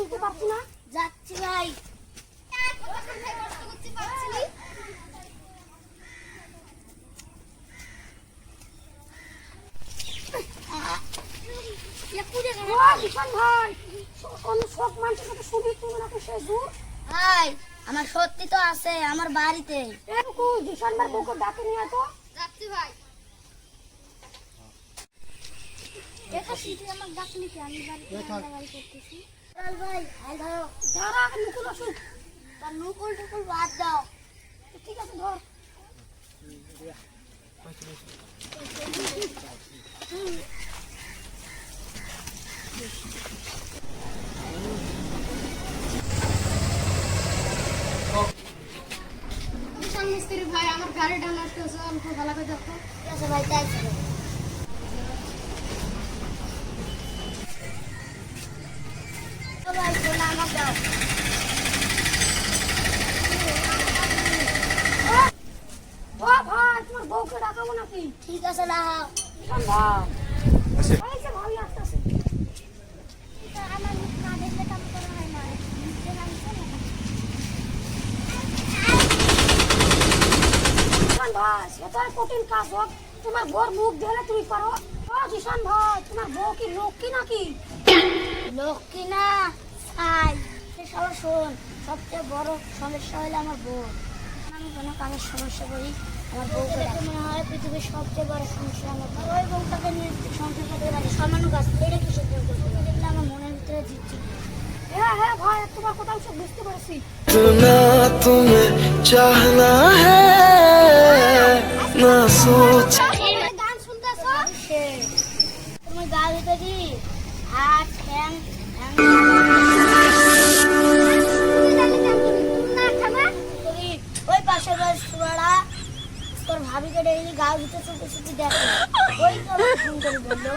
তুলতে পারছি না। যাচ্ছি ভাই। ভাই আমার সত্যি তো আছে আমার বাড়িতে। ডাকে নিয়ে তো যাচ্ছি ভাই। এটা সিটি আমার ডাকনি কি আমি বাড়িতে বাড়ি করতেছি। চল ভাই হাল ধরো। যারা মুকুল আসুক তার নুকুল টুকুল বাদ দাও। ঠিক আছে ধর। মিস্ত্রি ভাই আমার গাড়িটা নষ্ট হয়েছে অল্প ভালো করে দেখো। ঠিক আছে ভাই তাই চলো। ভাই সোনা আমার দাও। ও ভাই তোমার বউকে ডাকাবো নাকি? ঠিক আছে রাখো। ভাই ভাবি আসতেছে। আমার মুখ না দেখলে কাম করা হয় না। ভাই সেটা কঠিন কাজ হোক, তোমার বউর মুখ দেখলে তুমি পারো? ও জিশান ভাই তোমার বউ কি লক্ষ্মী নাকি? লক্ষ্মী না ছাই। সবার শোন, সবচেয়ে বড় সমস্যা হলো আমার বউ। আমি কোনো কাজের সমস্যা করি আমার বউকে দেখে মনে হয় পৃথিবীর সবচেয়ে বড় সমস্যা আমার। ওই বউটাকে নিয়ে সংসার করতে পারি সামান্য কাজ এটা কি সত্যি দেখলে আমার মনের ভিতরে জিতছি। হ্যাঁ হ্যাঁ ভাই তোমার কথা আমি সব বুঝতে পারছি। ना तुम्हें चाहना है ना सोच। গান শুনতেছো? তুমি গা ভিতরে দি হাত ঠ্যাং ওই পাশের বাড়া তোর ভাবিকে ডেকে গা ভিতরে চুপি চুপি দেখে ওই তো ফোন করে বললো।